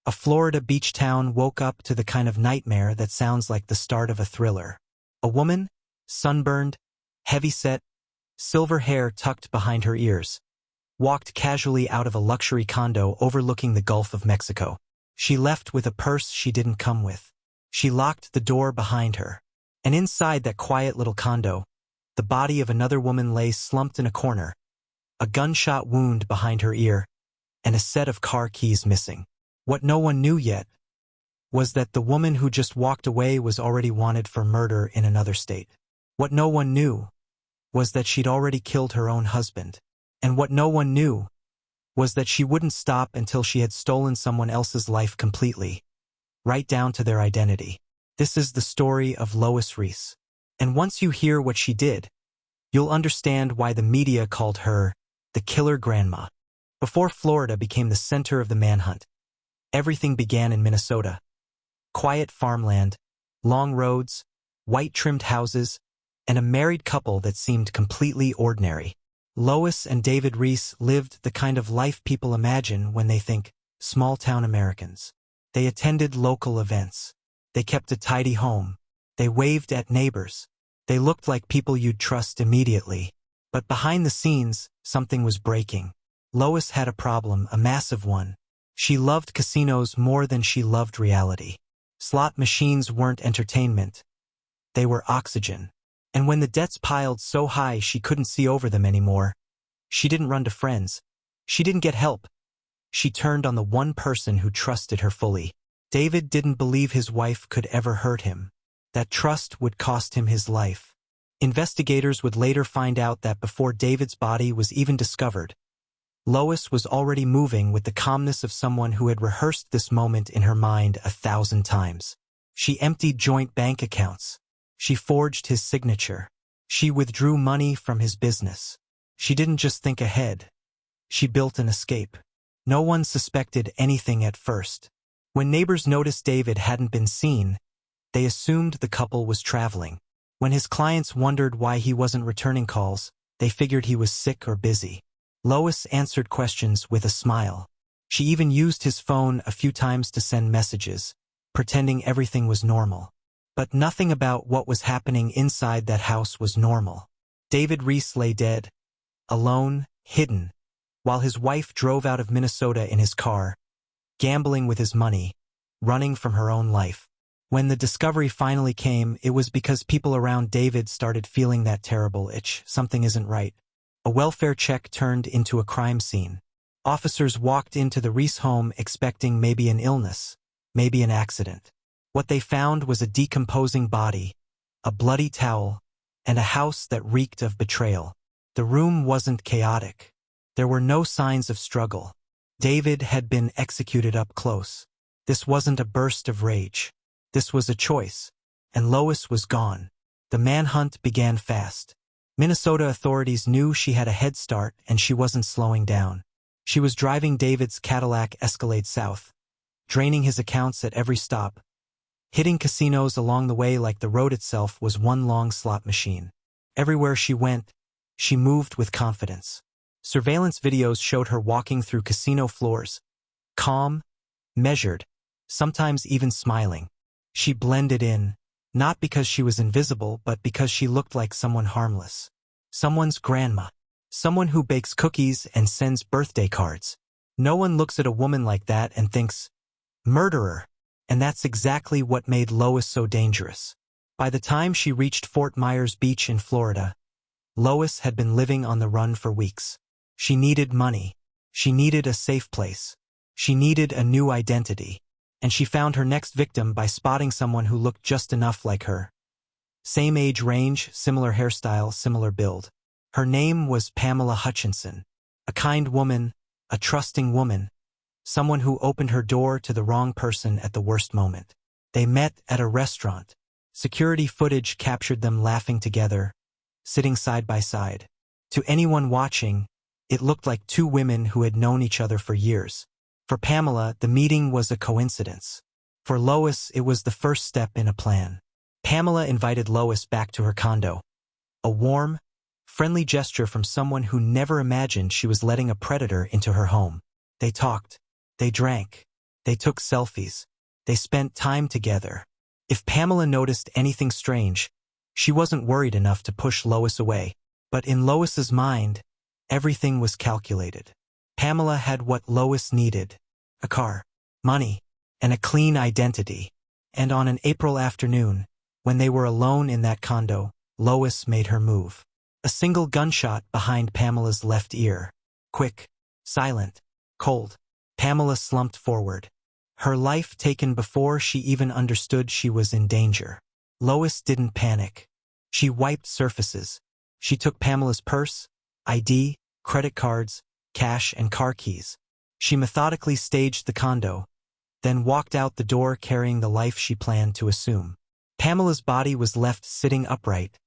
A Florida beach town woke up to the kind of nightmare that sounds like the start of a thriller. A woman, sunburned, heavy-set, silver hair tucked behind her ears, walked casually out of a luxury condo overlooking the Gulf of Mexico. She left with a purse she didn't come with. She locked the door behind her. And inside that quiet little condo, the body of another woman lay slumped in a corner, a gunshot wound behind her ear, and a set of car keys missing. What no one knew yet was that the woman who just walked away was already wanted for murder in another state. What no one knew was that she'd already killed her own husband. And what no one knew was that she wouldn't stop until she had stolen someone else's life completely, right down to their identity. This is the story of Lois Riess. And once you hear what she did, you'll understand why the media called her the killer grandma. Before Florida became the center of the manhunt, everything began in Minnesota. Quiet farmland, long roads, white-trimmed houses, and a married couple that seemed completely ordinary. Lois and David Riess lived the kind of life people imagine when they think small-town Americans. They attended local events. They kept a tidy home. They waved at neighbors. They looked like people you'd trust immediately. But behind the scenes, something was breaking. Lois had a problem, a massive one. She loved casinos more than she loved reality. Slot machines weren't entertainment. They were oxygen. And when the debts piled so high she couldn't see over them anymore, she didn't run to friends. She didn't get help. She turned on the one person who trusted her fully. David didn't believe his wife could ever hurt him. That trust would cost him his life. Investigators would later find out that before David's body was even discovered, Lois was already moving with the calmness of someone who had rehearsed this moment in her mind 1,000 times. She emptied joint bank accounts. She forged his signature. She withdrew money from his business. She didn't just think ahead. She built an escape. No one suspected anything at first. When neighbors noticed David hadn't been seen, they assumed the couple was traveling. When his clients wondered why he wasn't returning calls, they figured he was sick or busy. Lois answered questions with a smile. She even used his phone a few times to send messages, pretending everything was normal. But nothing about what was happening inside that house was normal. David Riess lay dead, alone, hidden, while his wife drove out of Minnesota in his car, gambling with his money, running from her own life. When the discovery finally came, it was because people around David started feeling that terrible itch. Something isn't right. A welfare check turned into a crime scene. Officers walked into the Riess home expecting maybe an illness, maybe an accident. What they found was a decomposing body, a bloody towel, and a house that reeked of betrayal. The room wasn't chaotic. There were no signs of struggle. David had been executed up close. This wasn't a burst of rage. This was a choice, and Lois was gone. The manhunt began fast. Minnesota authorities knew she had a head start, and she wasn't slowing down. She was driving David's Cadillac Escalade south, draining his accounts at every stop, hitting casinos along the way like the road itself was one long slot machine. Everywhere she went, she moved with confidence. Surveillance videos showed her walking through casino floors, calm, measured, sometimes even smiling. She blended in, not because she was invisible, but because she looked like someone harmless. Someone's grandma. Someone who bakes cookies and sends birthday cards. No one looks at a woman like that and thinks, murderer. And that's exactly what made Lois so dangerous. By the time she reached Fort Myers Beach in Florida, Lois had been living on the run for weeks. She needed money. She needed a safe place. She needed a new identity. And she found her next victim by spotting someone who looked just enough like her. Same age range, similar hairstyle, similar build. Her name was Pamela Hutchinson. A kind woman, a trusting woman, someone who opened her door to the wrong person at the worst moment. They met at a restaurant. Security footage captured them laughing together, sitting side by side. To anyone watching, it looked like two women who had known each other for years. For Pamela, the meeting was a coincidence. For Lois, it was the first step in a plan. Pamela invited Lois back to her condo. A warm, friendly gesture from someone who never imagined she was letting a predator into her home. They talked. They drank. They took selfies. They spent time together. If Pamela noticed anything strange, she wasn't worried enough to push Lois away. But in Lois's mind, everything was calculated. Pamela had what Lois needed: a car, money, and a clean identity. And on an April afternoon, when they were alone in that condo, Lois made her move. A single gunshot behind Pamela's left ear. Quick, silent, cold. Pamela slumped forward. Her life taken before she even understood she was in danger. Lois didn't panic. She wiped surfaces. She took Pamela's purse, ID, credit cards, cash, and car keys. She methodically staged the condo, then walked out the door carrying the life she planned to assume. Pamela's body was left sitting upright,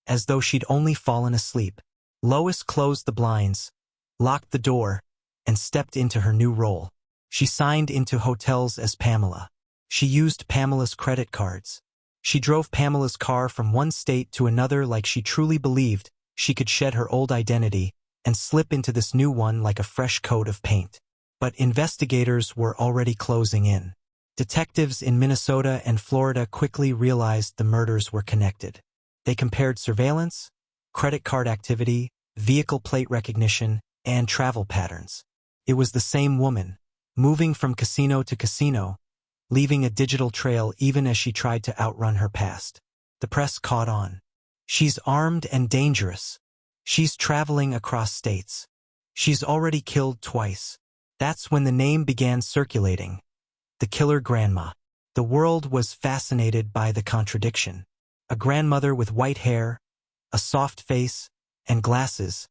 as though she'd only fallen asleep. Lois closed the blinds, locked the door, and stepped into her new role. She signed into hotels as Pamela. She used Pamela's credit cards. She drove Pamela's car from one state to another like she truly believed she could shed her old identity and slip into this new one like a fresh coat of paint. But investigators were already closing in. Detectives in Minnesota and Florida quickly realized the murders were connected. They compared surveillance, credit card activity, vehicle plate recognition, and travel patterns. It was the same woman, moving from casino to casino, leaving a digital trail even as she tried to outrun her past. The press caught on. She's armed and dangerous. She's traveling across states. She's already killed twice. That's when the name began circulating. The killer grandma. The world was fascinated by the contradiction. A grandmother with white hair, a soft face, and glasses,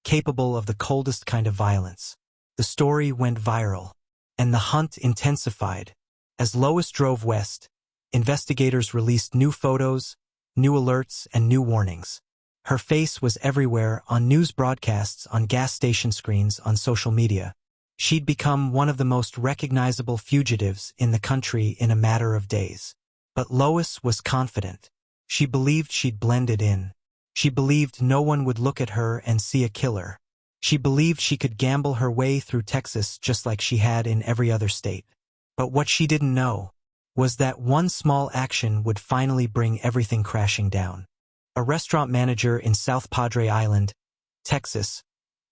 capable of the coldest kind of violence. The story went viral, and the hunt intensified. As Lois drove west, investigators released new photos, new alerts, and new warnings. Her face was everywhere, on news broadcasts, on gas station screens, on social media. She'd become one of the most recognizable fugitives in the country in a matter of days. But Lois was confident. She believed she'd blended in. She believed no one would look at her and see a killer. She believed she could gamble her way through Texas just like she had in every other state. But what she didn't know was that one small action would finally bring everything crashing down. A restaurant manager in South Padre Island, Texas,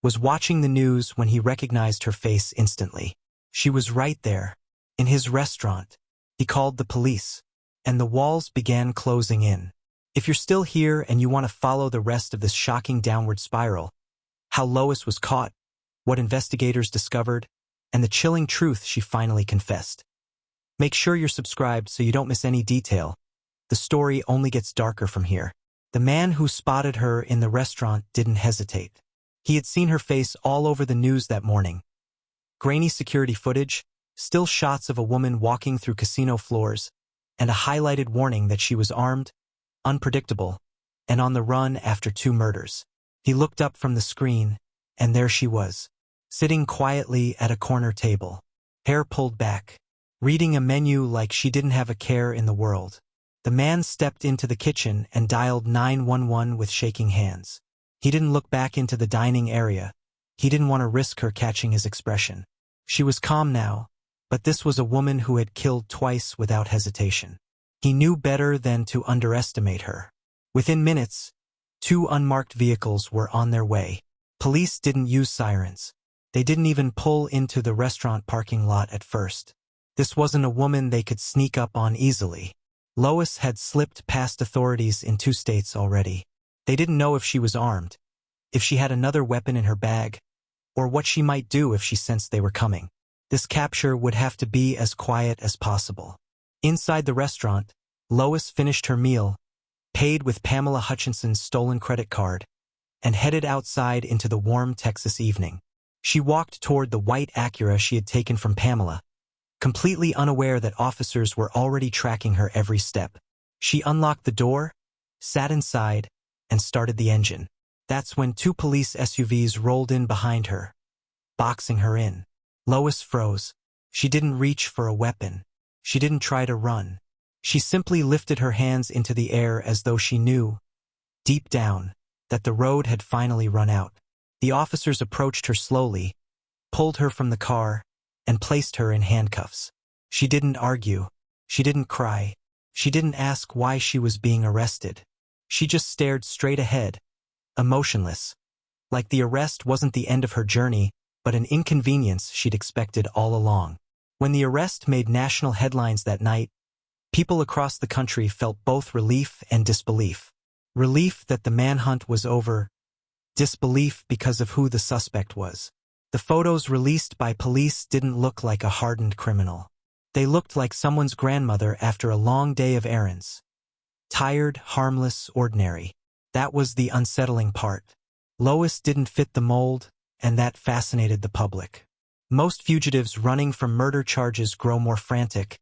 was watching the news when he recognized her face instantly. She was right there, in his restaurant. He called the police, and the walls began closing in. If you're still here and you want to follow the rest of this shocking downward spiral, how Lois was caught, what investigators discovered, and the chilling truth she finally confessed. Make sure you're subscribed so you don't miss any detail. The story only gets darker from here. The man who spotted her in the restaurant didn't hesitate. He had seen her face all over the news that morning. Grainy security footage, still shots of a woman walking through casino floors, and a highlighted warning that she was armed, unpredictable, and on the run after 2 murders. He looked up from the screen, and there she was, sitting quietly at a corner table, hair pulled back, reading a menu like she didn't have a care in the world. The man stepped into the kitchen and dialed 911 with shaking hands. He didn't look back into the dining area. He didn't want to risk her catching his expression. She was calm now, but this was a woman who had killed twice without hesitation. He knew better than to underestimate her. Within minutes, 2 unmarked vehicles were on their way. Police didn't use sirens. They didn't even pull into the restaurant parking lot at first. This wasn't a woman they could sneak up on easily. Lois had slipped past authorities in 2 states already. They didn't know if she was armed, if she had another weapon in her bag, or what she might do if she sensed they were coming. This capture would have to be as quiet as possible. Inside the restaurant, Lois finished her meal, paid with Pamela Hutchinson's stolen credit card, and headed outside into the warm Texas evening. She walked toward the white Acura she had taken from Pamela, completely unaware that officers were already tracking her every step. She unlocked the door, sat inside, and started the engine. That's when 2 police SUVs rolled in behind her, boxing her in. Lois froze. She didn't reach for a weapon. She didn't try to run. She simply lifted her hands into the air as though she knew, deep down, that the road had finally run out. The officers approached her slowly, pulled her from the car, and placed her in handcuffs. She didn't argue. She didn't cry. She didn't ask why she was being arrested. She just stared straight ahead, emotionless. Like the arrest wasn't the end of her journey, but an inconvenience she'd expected all along. When the arrest made national headlines that night, people across the country felt both relief and disbelief. Relief that the manhunt was over, disbelief because of who the suspect was. The photos released by police didn't look like a hardened criminal. They looked like someone's grandmother after a long day of errands. Tired, harmless, ordinary. That was the unsettling part. Lois didn't fit the mold, and that fascinated the public. Most fugitives running from murder charges grow more frantic,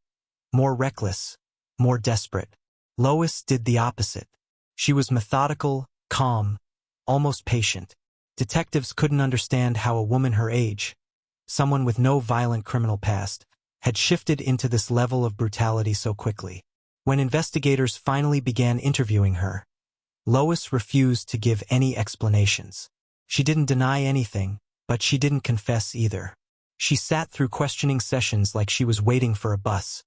more reckless, more desperate. Lois did the opposite. She was methodical, calm, almost patient. Detectives couldn't understand how a woman her age, someone with no violent criminal past, had shifted into this level of brutality so quickly. When investigators finally began interviewing her, Lois refused to give any explanations. She didn't deny anything, but she didn't confess either. She sat through questioning sessions like she was waiting for a bus.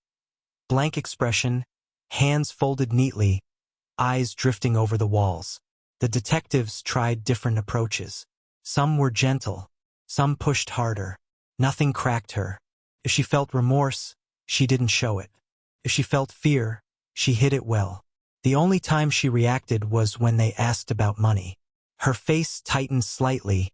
Blank expression, hands folded neatly, eyes drifting over the walls. The detectives tried different approaches. Some were gentle, some pushed harder. Nothing cracked her. If she felt remorse, she didn't show it. If she felt fear, she hid it well. The only time she reacted was when they asked about money. Her face tightened slightly,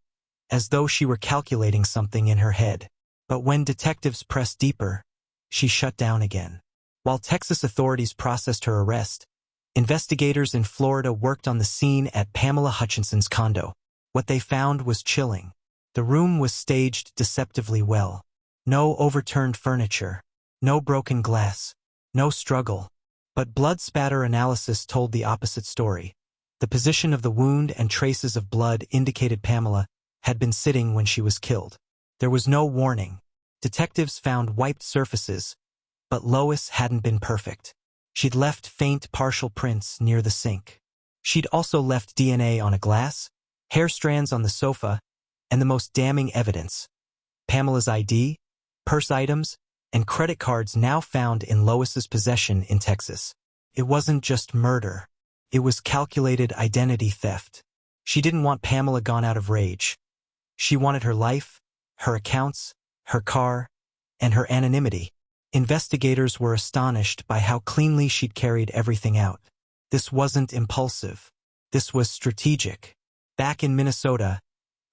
as though she were calculating something in her head. But when detectives pressed deeper, she shut down again. While Texas authorities processed her arrest, investigators in Florida worked on the scene at Pamela Hutchinson's condo. What they found was chilling. The room was staged deceptively well. No overturned furniture, no broken glass, no struggle. But blood spatter analysis told the opposite story. The position of the wound and traces of blood indicated Pamela had been sitting when she was killed. There was no warning. Detectives found wiped surfaces, but Lois hadn't been perfect. She'd left faint partial prints near the sink. She'd also left DNA on a glass, hair strands on the sofa, and the most damning evidence: Pamela's ID, purse items, and credit cards now found in Lois's possession in Texas. It wasn't just murder. It was calculated identity theft. She didn't want Pamela gone out of rage. She wanted her life, her accounts, her car, and her anonymity. Investigators were astonished by how cleanly she'd carried everything out. This wasn't impulsive. This was strategic. Back in Minnesota,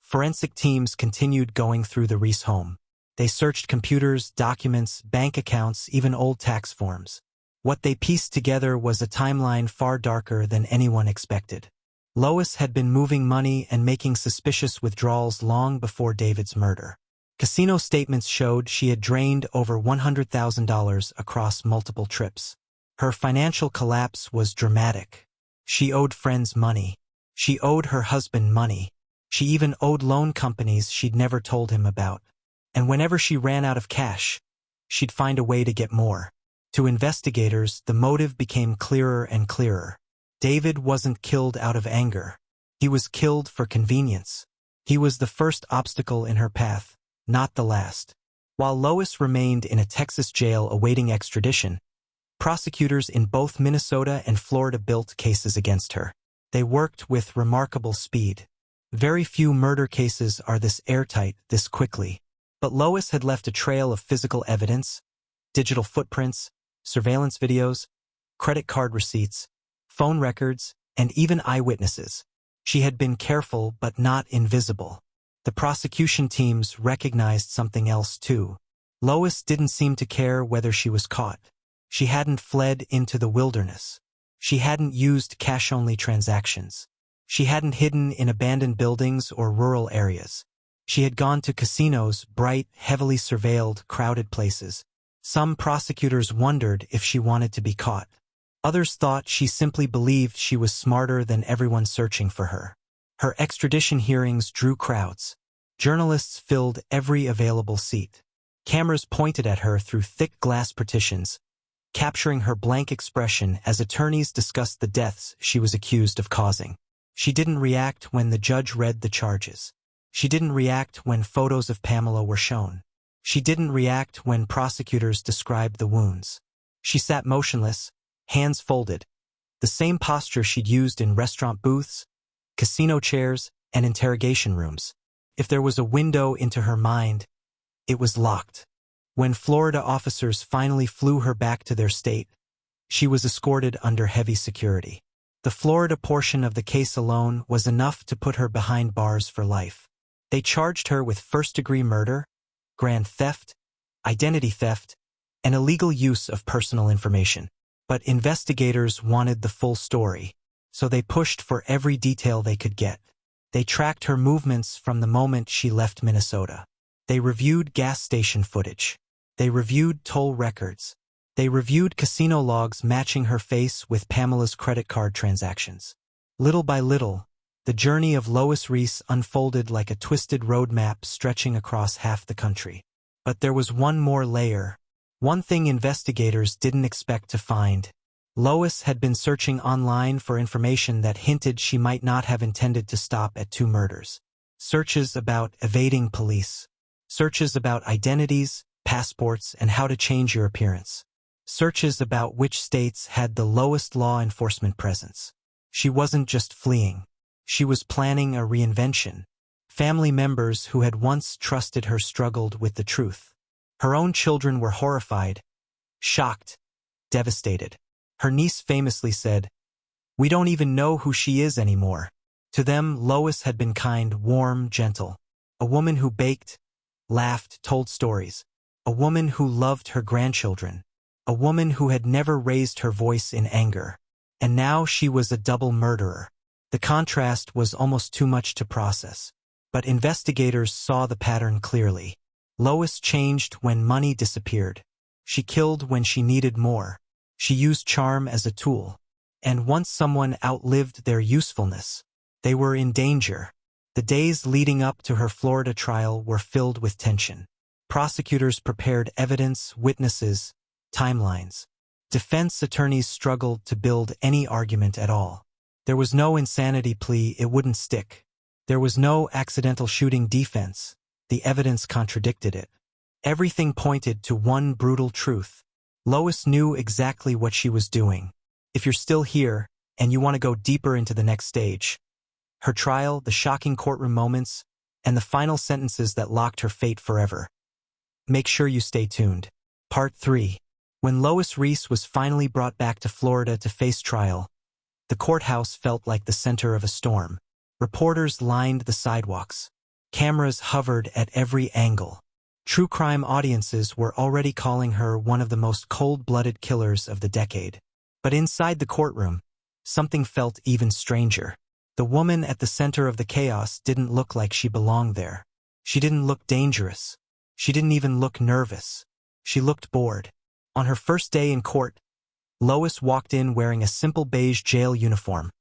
forensic teams continued going through the Riess home. They searched computers, documents, bank accounts, even old tax forms. What they pieced together was a timeline far darker than anyone expected. Lois had been moving money and making suspicious withdrawals long before David's murder. Casino statements showed she had drained over $100,000 across multiple trips. Her financial collapse was dramatic. She owed friends money. She owed her husband money. She even owed loan companies she'd never told him about. And whenever she ran out of cash, she'd find a way to get more. To investigators, the motive became clearer and clearer. David wasn't killed out of anger. He was killed for convenience. He was the first obstacle in her path, not the last. While Lois remained in a Texas jail awaiting extradition, prosecutors in both Minnesota and Florida built cases against her. They worked with remarkable speed. Very few murder cases are this airtight, this quickly. But Lois had left a trail of physical evidence: digital footprints, surveillance videos, credit card receipts, phone records, and even eyewitnesses. She had been careful but not invisible. The prosecution teams recognized something else too. Lois didn't seem to care whether she was caught. She hadn't fled into the wilderness. She hadn't used cash-only transactions. She hadn't hidden in abandoned buildings or rural areas. She had gone to casinos, bright, heavily surveilled, crowded places. Some prosecutors wondered if she wanted to be caught. Others thought she simply believed she was smarter than everyone searching for her. Her extradition hearings drew crowds. Journalists filled every available seat. Cameras pointed at her through thick glass partitions, capturing her blank expression as attorneys discussed the deaths she was accused of causing. She didn't react when the judge read the charges. She didn't react when photos of Pamela were shown. She didn't react when prosecutors described the wounds. She sat motionless, hands folded, the same posture she'd used in restaurant booths, casino chairs, and interrogation rooms. If there was a window into her mind, it was locked. When Florida officers finally flew her back to their state, she was escorted under heavy security. The Florida portion of the case alone was enough to put her behind bars for life. They charged her with first-degree murder, grand theft, identity theft, and illegal use of personal information. But investigators wanted the full story, so they pushed for every detail they could get. They tracked her movements from the moment she left Minnesota. They reviewed gas station footage. They reviewed toll records. They reviewed casino logs matching her face with Pamela's credit card transactions. Little by little, the journey of Lois Riess unfolded like a twisted roadmap stretching across half the country. But there was one more layer, one thing investigators didn't expect to find. Lois had been searching online for information that hinted she might not have intended to stop at 2 murders. Searches about evading police. Searches about identities, passports, and how to change your appearance. Searches about which states had the lowest law enforcement presence. She wasn't just fleeing. She was planning a reinvention. Family members who had once trusted her struggled with the truth. Her own children were horrified, shocked, devastated. Her niece famously said, "We don't even know who she is anymore." To them, Lois had been kind, warm, gentle. A woman who baked, laughed, told stories. A woman who loved her grandchildren. A woman who had never raised her voice in anger. And now she was a double murderer. The contrast was almost too much to process. But investigators saw the pattern clearly. Lois changed when money disappeared. She killed when she needed more. She used charm as a tool. And once someone outlived their usefulness, they were in danger. The days leading up to her Florida trial were filled with tension. Prosecutors prepared evidence, witnesses, timelines. Defense attorneys struggled to build any argument at all. There was no insanity plea, it wouldn't stick. There was no accidental shooting defense. The evidence contradicted it. Everything pointed to one brutal truth. Lois knew exactly what she was doing. If you're still here, and you want to go deeper into the next stage, her trial, the shocking courtroom moments, and the final sentences that locked her fate forever, make sure you stay tuned. Part 3. When Lois Riess was finally brought back to Florida to face trial, the courthouse felt like the center of a storm. Reporters lined the sidewalks. Cameras hovered at every angle. True crime audiences were already calling her one of the most cold-blooded killers of the decade. But inside the courtroom, something felt even stranger. The woman at the center of the chaos didn't look like she belonged there. She didn't look dangerous. She didn't even look nervous. She looked bored. On her first day in court, Lois walked in wearing a simple beige jail uniform,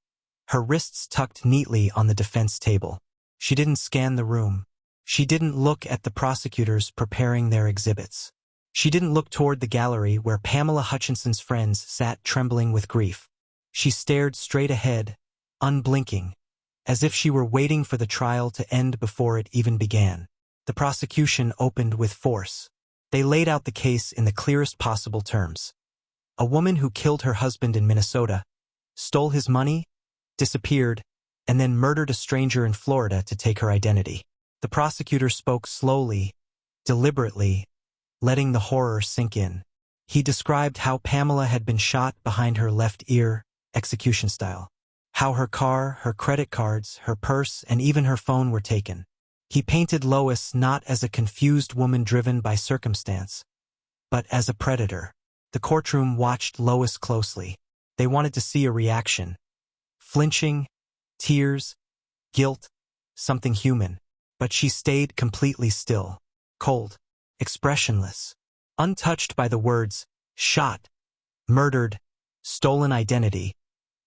her wrists tucked neatly on the defense table. She didn't scan the room. She didn't look at the prosecutors preparing their exhibits. She didn't look toward the gallery where Pamela Hutchinson's friends sat trembling with grief. She stared straight ahead, unblinking, as if she were waiting for the trial to end before it even began. The prosecution opened with force. They laid out the case in the clearest possible terms. A woman who killed her husband in Minnesota, stole his money, disappeared, and then murdered a stranger in Florida to take her identity. The prosecutor spoke slowly, deliberately, letting the horror sink in. He described how Pamela had been shot behind her left ear, execution style. How her car, her credit cards, her purse, and even her phone were taken. He painted Lois not as a confused woman driven by circumstance, but as a predator. The courtroom watched Lois closely. They wanted to see a reaction. Flinching, tears, guilt, something human. But she stayed completely still, cold, expressionless, untouched by the words, shot, murdered, stolen identity,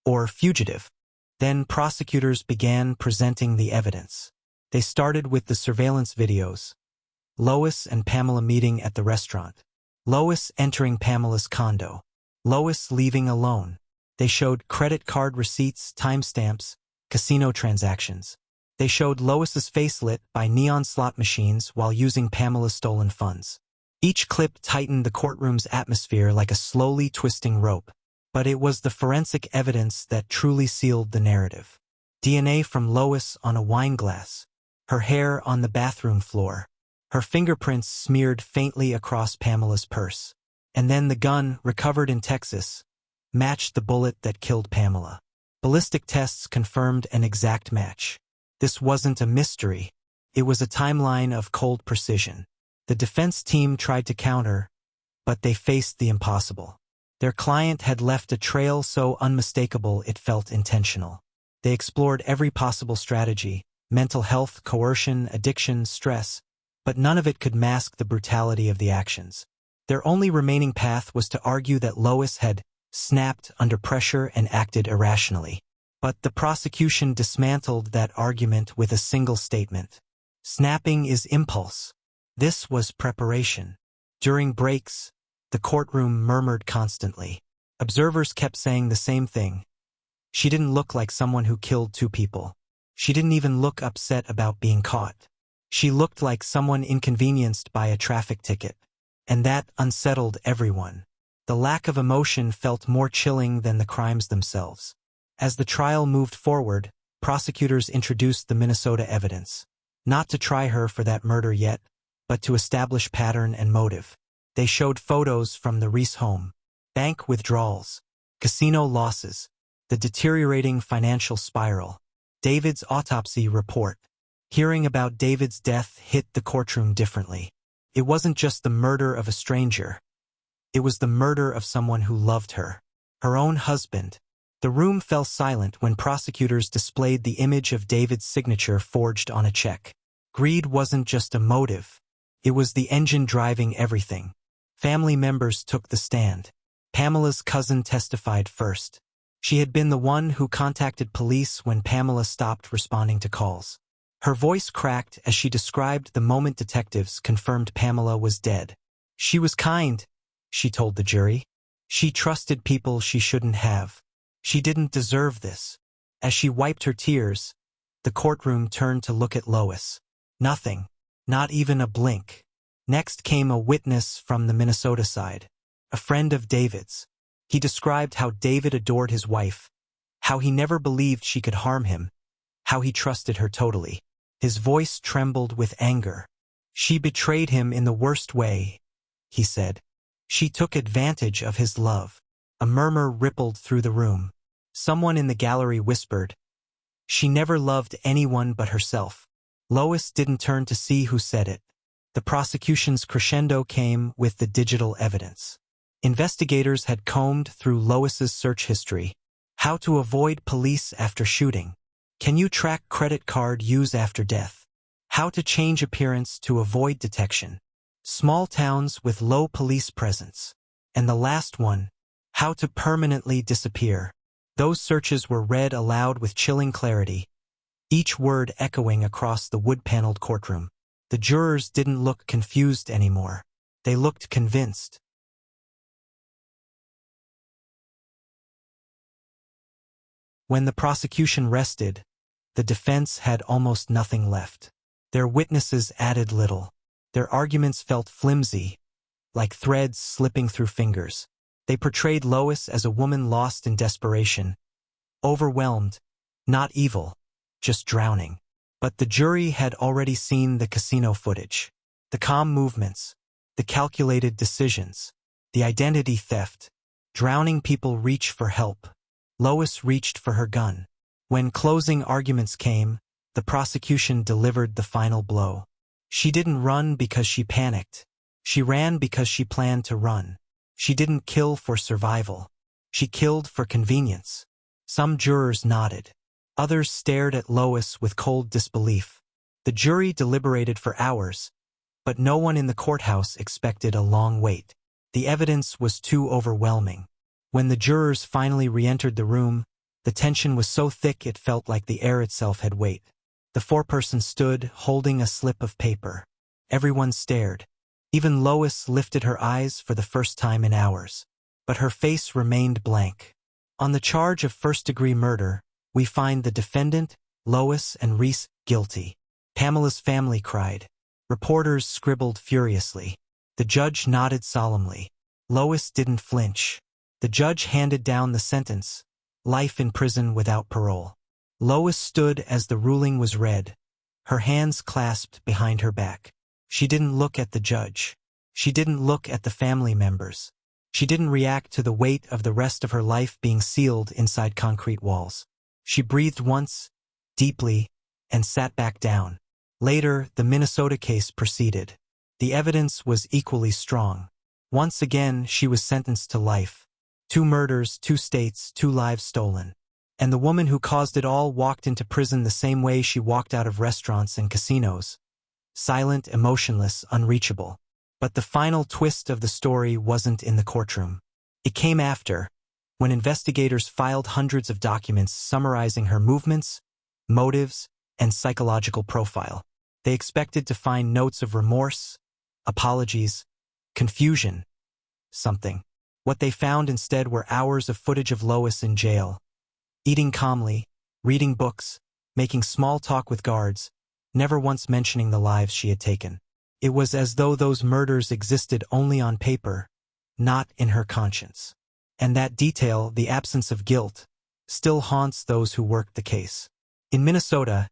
or fugitive. Then prosecutors began presenting the evidence. They started with the surveillance videos. Lois and Pamela meeting at the restaurant. Lois entering Pamela's condo. Lois leaving alone. They showed credit card receipts, timestamps, casino transactions. They showed Lois's face lit by neon slot machines while using Pamela's stolen funds. Each clip tightened the courtroom's atmosphere like a slowly twisting rope. But it was the forensic evidence that truly sealed the narrative. DNA from Lois on a wine glass, her hair on the bathroom floor, her fingerprints smeared faintly across Pamela's purse. And then the gun, recovered in Texas, matched the bullet that killed Pamela. Ballistic tests confirmed an exact match. This wasn't a mystery. It was a timeline of cold precision. The defense team tried to counter, but they faced the impossible. Their client had left a trail so unmistakable it felt intentional. They explored every possible strategy: mental health, coercion, addiction, stress, but none of it could mask the brutality of the actions. Their only remaining path was to argue that Lois had snapped under pressure and acted irrationally. But the prosecution dismantled that argument with a single statement. Snapping is impulse. This was preparation. During breaks, the courtroom murmured constantly. Observers kept saying the same thing. She didn't look like someone who killed two people. She didn't even look upset about being caught. She looked like someone inconvenienced by a traffic ticket. And that unsettled everyone. The lack of emotion felt more chilling than the crimes themselves. As the trial moved forward, prosecutors introduced the Minnesota evidence. Not to try her for that murder yet, but to establish pattern and motive. They showed photos from the Riess home, bank withdrawals, casino losses, the deteriorating financial spiral, David's autopsy report. Hearing about David's death hit the courtroom differently. It wasn't just the murder of a stranger. It was the murder of someone who loved her, her own husband. The room fell silent when prosecutors displayed the image of David's signature forged on a check. Greed wasn't just a motive. It was the engine driving everything. Family members took the stand. Pamela's cousin testified first. She had been the one who contacted police when Pamela stopped responding to calls. Her voice cracked as she described the moment detectives confirmed Pamela was dead. She was kind, she told the jury. She trusted people she shouldn't have. She didn't deserve this. As she wiped her tears, the courtroom turned to look at Lois. Nothing. Not even a blink. Next came a witness from the Minnesota side. A friend of David's. He described how David adored his wife, how he never believed she could harm him, how he trusted her totally. His voice trembled with anger. She betrayed him in the worst way, he said. She took advantage of his love. A murmur rippled through the room. Someone in the gallery whispered, "She never loved anyone but herself." Lois didn't turn to see who said it. The prosecution's crescendo came with the digital evidence. Investigators had combed through Lois's search history. How to avoid police after shooting. Can you track credit card use after death? How to change appearance to avoid detection. Small towns with low police presence. And the last one, how to permanently disappear. Those searches were read aloud with chilling clarity, each word echoing across the wood-paneled courtroom. The jurors didn't look confused anymore. They looked convinced. When the prosecution rested, the defense had almost nothing left. Their witnesses added little. Their arguments felt flimsy, like threads slipping through fingers. They portrayed Lois as a woman lost in desperation, overwhelmed, not evil, just drowning. But the jury had already seen the casino footage, the calm movements, the calculated decisions, the identity theft. Drowning people reach for help. Lois reached for her gun. When closing arguments came, the prosecution delivered the final blow. She didn't run because she panicked. She ran because she planned to run. She didn't kill for survival. She killed for convenience. Some jurors nodded. Others stared at Lois with cold disbelief. The jury deliberated for hours, but no one in the courthouse expected a long wait. The evidence was too overwhelming. When the jurors finally re-entered the room, the tension was so thick it felt like the air itself had weight. The foreperson stood, holding a slip of paper. Everyone stared. Even Lois lifted her eyes for the first time in hours. But her face remained blank. On the charge of first-degree murder, we find the defendant, Lois and Riess, guilty. Pamela's family cried. Reporters scribbled furiously. The judge nodded solemnly. Lois didn't flinch. The judge handed down the sentence, life in prison without parole. Lois stood as the ruling was read, her hands clasped behind her back. She didn't look at the judge. She didn't look at the family members. She didn't react to the weight of the rest of her life being sealed inside concrete walls. She breathed once, deeply, and sat back down. Later, the Minnesota case proceeded. The evidence was equally strong. Once again, she was sentenced to life. 2 murders, 2 states, 2 lives stolen. And the woman who caused it all walked into prison the same way she walked out of restaurants and casinos. Silent, emotionless, unreachable. But the final twist of the story wasn't in the courtroom. It came after, when investigators filed hundreds of documents summarizing her movements, motives, and psychological profile. They expected to find notes of remorse, apologies, confusion, something. What they found instead were hours of footage of Lois in jail, eating calmly, reading books, making small talk with guards, never once mentioning the lives she had taken. It was as though those murders existed only on paper, not in her conscience. And that detail, the absence of guilt, still haunts those who worked the case. In Minnesota,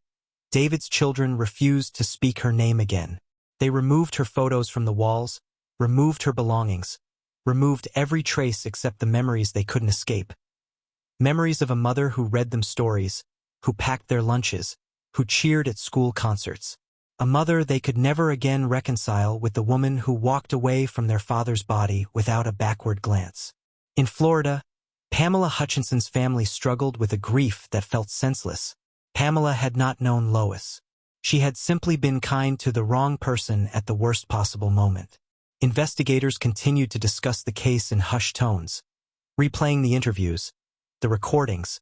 David's children refused to speak her name again. They removed her photos from the walls, removed her belongings, removed every trace except the memories they couldn't escape. Memories of a mother who read them stories, who packed their lunches, who cheered at school concerts. A mother they could never again reconcile with the woman who walked away from their father's body without a backward glance. In Florida, Pamela Hutchinson's family struggled with a grief that felt senseless. Pamela had not known Lois. She had simply been kind to the wrong person at the worst possible moment. Investigators continued to discuss the case in hushed tones, replaying the interviews, the recordings,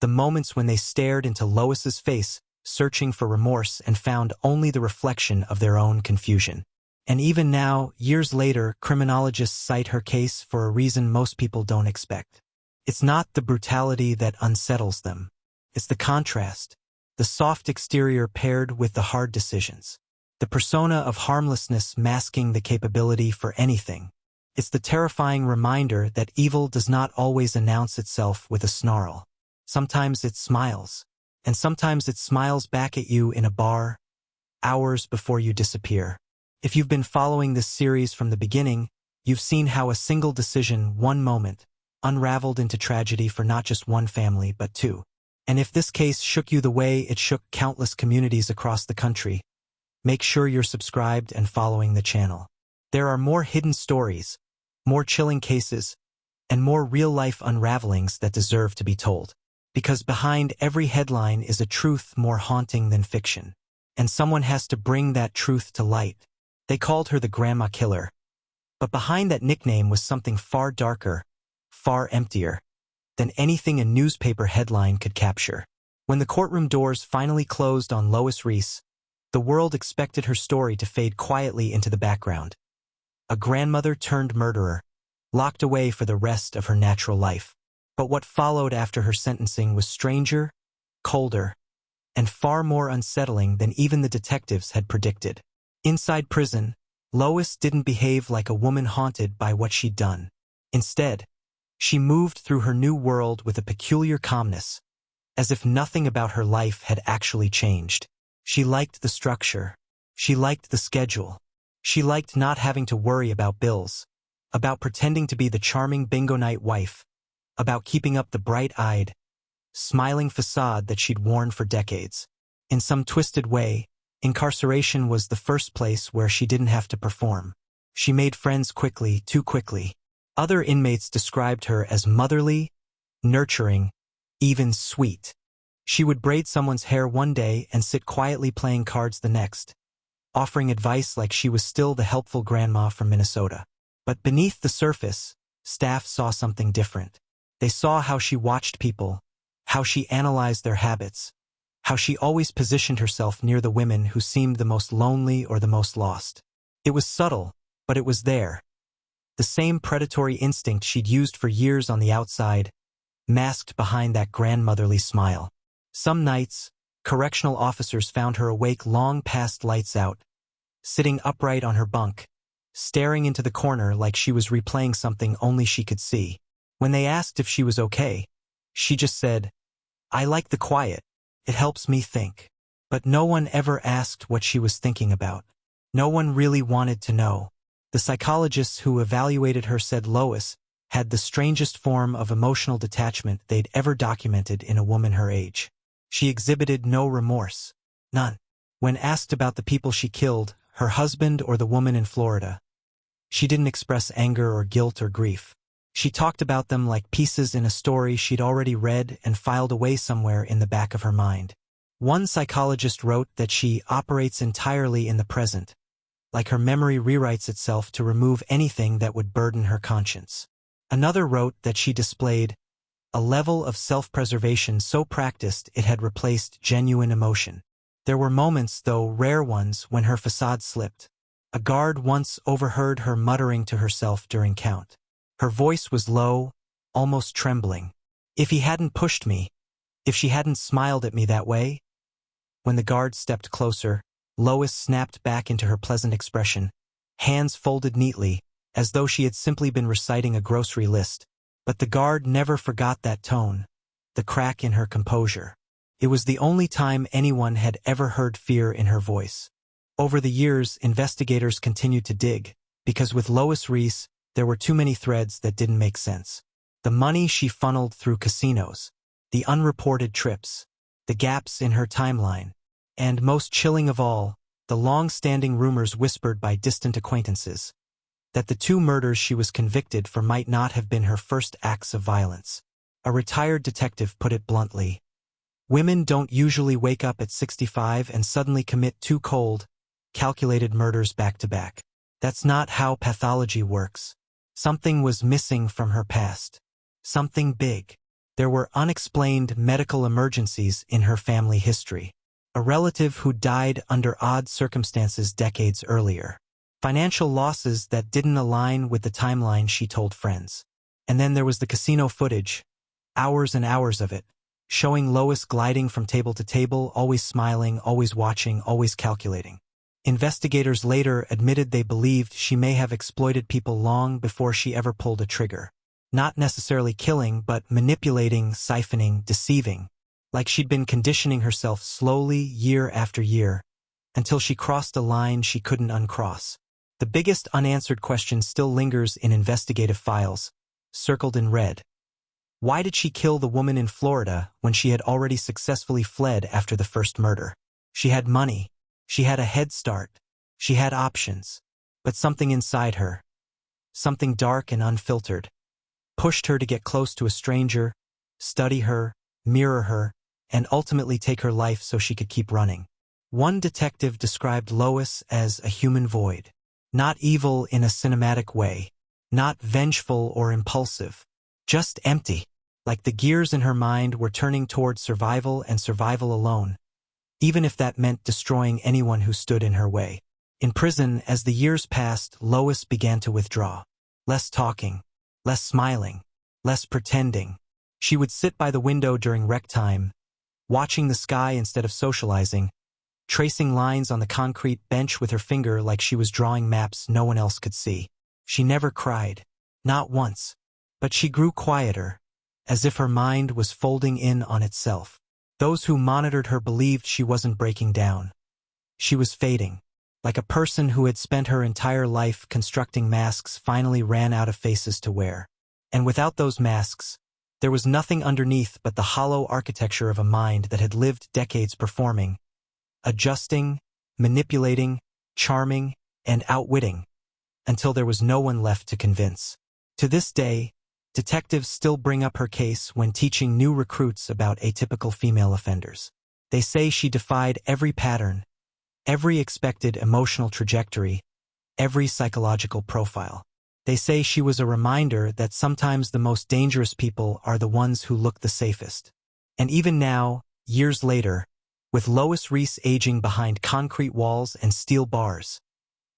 the moments when they stared into Lois's face, searching for remorse and found only the reflection of their own confusion. And even now, years later, criminologists cite her case for a reason most people don't expect. It's not the brutality that unsettles them. It's the contrast, the soft exterior paired with the hard decisions. The persona of harmlessness masking the capability for anything. It's the terrifying reminder that evil does not always announce itself with a snarl. Sometimes it smiles. And sometimes it smiles back at you in a bar, hours before you disappear. If you've been following this series from the beginning, you've seen how a single decision, one moment, unraveled into tragedy for not just one family but 2. And if this case shook you the way it shook countless communities across the country, make sure you're subscribed and following the channel. There are more hidden stories, more chilling cases, and more real-life unravelings that deserve to be told. Because behind every headline is a truth more haunting than fiction. And someone has to bring that truth to light. They called her the Grandma Killer. But behind that nickname was something far darker, far emptier, than anything a newspaper headline could capture. When the courtroom doors finally closed on Lois Riess, the world expected her story to fade quietly into the background. A grandmother turned murderer, locked away for the rest of her natural life. But what followed after her sentencing was stranger, colder, and far more unsettling than even the detectives had predicted. Inside prison, Lois didn't behave like a woman haunted by what she'd done. Instead, she moved through her new world with a peculiar calmness, as if nothing about her life had actually changed. She liked the structure. She liked the schedule. She liked not having to worry about bills, about pretending to be the charming bingo night wife, about keeping up the bright-eyed, smiling facade that she'd worn for decades. In some twisted way, incarceration was the first place where she didn't have to perform. She made friends quickly, too quickly. Other inmates described her as motherly, nurturing, even sweet. She would braid someone's hair one day and sit quietly playing cards the next, offering advice like she was still the helpful grandma from Minnesota. But beneath the surface, staff saw something different. They saw how she watched people, how she analyzed their habits, how she always positioned herself near the women who seemed the most lonely or the most lost. It was subtle, but it was there. The same predatory instinct she'd used for years on the outside, masked behind that grandmotherly smile. Some nights, Correctional officers found her awake long past lights out, sitting upright on her bunk, staring into the corner like she was replaying something only she could see. When they asked if she was okay, she just said, "I like the quiet. It helps me think." But no one ever asked what she was thinking about. No one really wanted to know. The psychologists who evaluated her said Lois had the strangest form of emotional detachment they'd ever documented in a woman her age. She exhibited no remorse. None. When asked about the people she killed, her husband or the woman in Florida, she didn't express anger or guilt or grief. She talked about them like pieces in a story she'd already read and filed away somewhere in the back of her mind. One psychologist wrote that she operates entirely in the present, like her memory rewrites itself to remove anything that would burden her conscience. Another wrote that she displayed a level of self-preservation so practiced it had replaced genuine emotion. There were moments, though rare ones, when her facade slipped. A guard once overheard her muttering to herself during count. Her voice was low, almost trembling. "If he hadn't pushed me, if she hadn't smiled at me that way." When the guard stepped closer, Lois snapped back into her pleasant expression, hands folded neatly, as though she had simply been reciting a grocery list. But the guard never forgot that tone, the crack in her composure. It was the only time anyone had ever heard fear in her voice. Over the years, investigators continued to dig, because with Lois Riess, there were too many threads that didn't make sense. The money she funneled through casinos, the unreported trips, the gaps in her timeline, and most chilling of all, the long-standing rumors whispered by distant acquaintances that the two murders she was convicted for might not have been her first acts of violence. A retired detective put it bluntly. Women don't usually wake up at 65 and suddenly commit two cold, calculated murders back to back. That's not how pathology works. Something was missing from her past. Something big. There were unexplained medical emergencies in her family history. A relative who died under odd circumstances decades earlier. Financial losses that didn't align with the timeline she told friends. And then there was the casino footage, hours and hours of it, showing Lois gliding from table to table, always smiling, always watching, always calculating. Investigators later admitted they believed she may have exploited people long before she ever pulled a trigger. Not necessarily killing, but manipulating, siphoning, deceiving, like she'd been conditioning herself slowly, year after year, until she crossed a line she couldn't uncross. The biggest unanswered question still lingers in investigative files, circled in red. Why did she kill the woman in Florida when she had already successfully fled after the first murder? She had money. She had a head start. She had options. But something inside her, something dark and unfiltered, pushed her to get close to a stranger, study her, mirror her, and ultimately take her life so she could keep running. One detective described Lois as a human void. Not evil in a cinematic way, not vengeful or impulsive, just empty, like the gears in her mind were turning toward survival and survival alone, even if that meant destroying anyone who stood in her way. In prison, as the years passed, Lois began to withdraw. Less talking, less smiling, less pretending. She would sit by the window during rec time, watching the sky instead of socializing, tracing lines on the concrete bench with her finger like she was drawing maps no one else could see. She never cried, not once, but she grew quieter, as if her mind was folding in on itself. Those who monitored her believed she wasn't breaking down. She was fading, like a person who had spent her entire life constructing masks finally ran out of faces to wear. And without those masks, there was nothing underneath but the hollow architecture of a mind that had lived decades performing, adjusting, manipulating, charming, and outwitting, until there was no one left to convince. To this day, detectives still bring up her case when teaching new recruits about atypical female offenders. They say she defied every pattern, every expected emotional trajectory, every psychological profile. They say she was a reminder that sometimes the most dangerous people are the ones who look the safest. And even now, years later, with Lois Riess aging behind concrete walls and steel bars,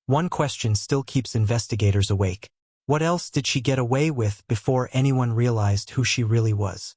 one question still keeps investigators awake. What else did she get away with before anyone realized who she really was?